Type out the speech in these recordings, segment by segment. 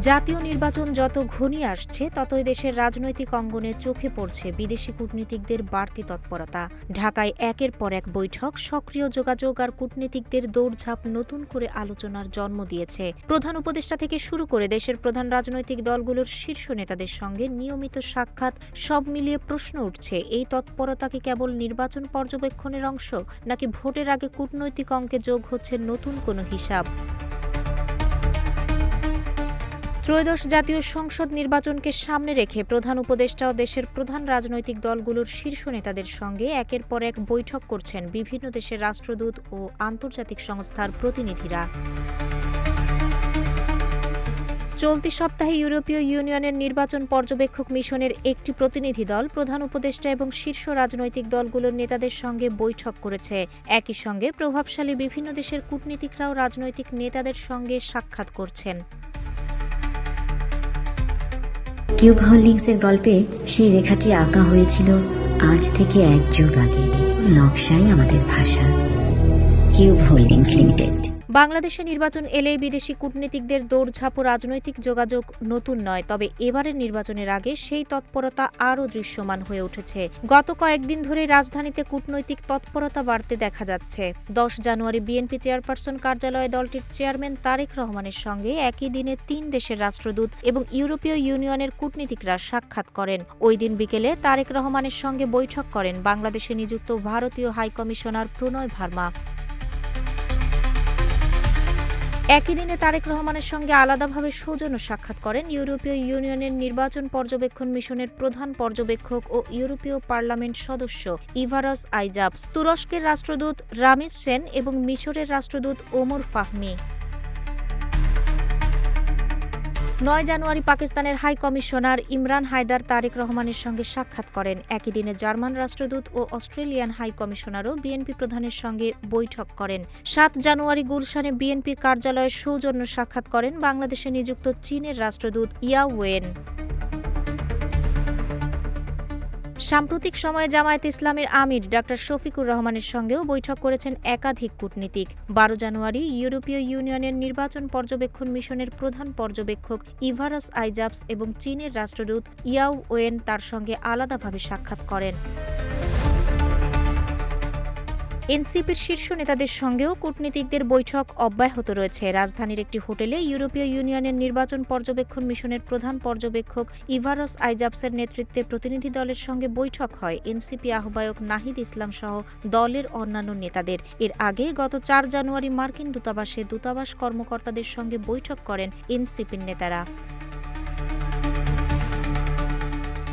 জাতীয় নির্বাচন যত ঘনিয়ে আসছে ততই দেশের রাজনৈতিক অঙ্গনে চোখে পড়ছে বিদেশি কূটনীতিকদের বাড়তি তৎপরতা। ঢাকায় একের পর এক বৈঠক, সক্রিয় যোগাযোগ আর কূটনীতিকদের দৌড়ঝাঁপ নতুন করে আলোচনার জন্ম দিয়েছে। প্রধান উপদেষ্টা থেকে শুরু করে দেশের প্রধান রাজনৈতিক দলগুলোর শীর্ষ নেতাদের সঙ্গে নিয়মিত সাক্ষাৎ, সব মিলিয়ে প্রশ্ন উঠছে, এই তৎপরতা কি কেবল নির্বাচন পর্যবেক্ষণের অংশ, নাকি ভোটের আগে কূটনৈতিক অঙ্কে যোগ হচ্ছে নতুন কোনো হিসাব? ত্রয়োদশ জাতীয় সংসদ নির্বাচনকে সামনে রেখে প্রধান উপদেষ্টা ও দেশের প্রধান রাজনৈতিক দলগুলোর শীর্ষ নেতাদের সঙ্গে একের পর এক বৈঠক করছেন বিভিন্ন দেশের রাষ্ট্রদূত ও আন্তর্জাতিক সংস্থার প্রতিনিধিরা। চলতি সপ্তাহে ইউরোপীয় ইউনিয়নের নির্বাচন পর্যবেক্ষক মিশনের একটি প্রতিনিধি দল প্রধান উপদেষ্টা এবং শীর্ষ রাজনৈতিক দলগুলোর নেতাদের সঙ্গে বৈঠক করেছে। একই সঙ্গে প্রভাবশালী বিভিন্ন দেশের কূটনীতিকরাও রাজনৈতিক নেতাদের সঙ্গে সাক্ষাৎ করছেন। কিউব হোল্ডিংসের গল্পে সেই রেখাটি আঁকা হয়েছিল আজ থেকে 1 যুগ আগে। নকশাই আমাদের ভাষা। Cube holdings limited. বাংলাদেশে নির্বাচন এলেই বিদেশি কূটনীতিকদের দৌড়ঝাঁপ ও রাজনৈতিক যোগাযোগ নতুন নয়, তবে এবারের নির্বাচনের আগে সেই তৎপরতা আরও দৃশ্যমান হয়ে উঠেছে। গত কয়েকদিন ধরে রাজধানীতে কূটনৈতিক তৎপরতা বাড়তে দেখা যাচ্ছে। 10 জানুয়ারি বিএনপি চেয়ারপারসন কার্যালয়ে দলটির চেয়ারম্যান তারেক রহমানের সঙ্গে একই দিনে 3 দেশের রাষ্ট্রদূত এবং ইউরোপীয় ইউনিয়নের কূটনীতিকরা সাক্ষাৎ করেন। ওই দিন বিকেলে তারেক রহমানের সঙ্গে বৈঠক করেন বাংলাদেশে নিযুক্ত ভারতীয় হাইকমিশনার প্রণয় ভার্মা। একই দিনে তারেক রহমানের সঙ্গে আলাদাভাবে সৌজন্য সাক্ষাৎ করেন ইউরোপীয় ইউনিয়নের নির্বাচন পর্যবেক্ষণ মিশনের প্রধান পর্যবেক্ষক ও ইউরোপীয় পার্লামেন্ট সদস্য ইভারস আইজাবস, তুরস্কের রাষ্ট্রদূত রামিজ সেন এবং মিশরের রাষ্ট্রদূত ওমর ফাহমি। 9 জানুয়ারি পাকিস্তানের হাই কমিশনার ইমরান হায়দার তারেক রহমানের সঙ্গে সাক্ষাৎ করেন। একই দিনে জার্মান রাষ্ট্রদূত ও অস্ট্রেলিয়ান হাই কমিশনারও বিএনপি প্রধানের সঙ্গে বৈঠক করেন। 7 জানুয়ারি গুলশানে বিএনপি কার্যালয়ে সৌজন্য সাক্ষাৎ করেন বাংলাদেশে নিযুক্ত চীনের রাষ্ট্রদূত ইয়াও ওয়েন। সাম্প্রতিক সময়ে জামায়াতে ইসলামের আমির ডাক্তার শফিকুর রহমানের সঙ্গেও বৈঠক করেছেন একাধিক কূটনীতিক। 12 জানুয়ারি ইউরোপীয় ইউনিয়নের নির্বাচন পর্যবেক্ষণ মিশনের প্রধান পর্যবেক্ষক ইভারস আইজাবস এবং চীনের রাষ্ট্রদূত ইয়াও ওয়েন তার সঙ্গে আলাদাভাবে সাক্ষাৎ করেন। এনসিপির শীর্ষ নেতাদের সঙ্গেও কূটনীতিকদের বৈঠক অব্যাহত রয়েছে। রাজধানীর একটি হোটেলে ইউরোপীয় ইউনিয়নের নির্বাচন পর্যবেক্ষণ মিশনের প্রধান পর্যবেক্ষক ইভারস আইজাবসের নেতৃত্বে প্রতিনিধি দলের সঙ্গে বৈঠক হয় এনসিপি আহ্বায়ক নাহিদ ইসলাম সহ দলের অন্যান্য নেতাদের। এর আগে গত 4 জানুয়ারি মার্কিন দূতাবাসে দূতাবাস কর্মকর্তাদের সঙ্গে বৈঠক করেন এনসিপির নেতারা।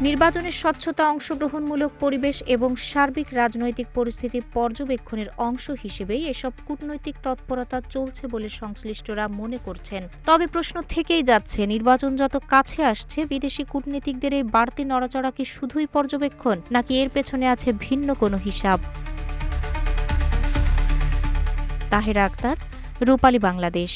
নির্বাচনের স্বচ্ছতা, অংশগ্রহণমূলক পরিবেশ এবং সার্বিক রাজনৈতিক পরিস্থিতি পর্যবেক্ষণের অংশ হিসেবেই এসব কূটনৈতিক তৎপরতা চলছে বলে সংশ্লিষ্টরা মনে করছেন। তবে প্রশ্ন থেকেই যাচ্ছে, নির্বাচন যত কাছে আসছে বিদেশি কূটনীতিকদের এই বাড়তি নড়াচড়া কি শুধুই পর্যবেক্ষণ, নাকি এর পেছনে আছে ভিন্ন কোনো হিসাব? তাহেরা আক্তার, রূপালী বাংলাদেশ।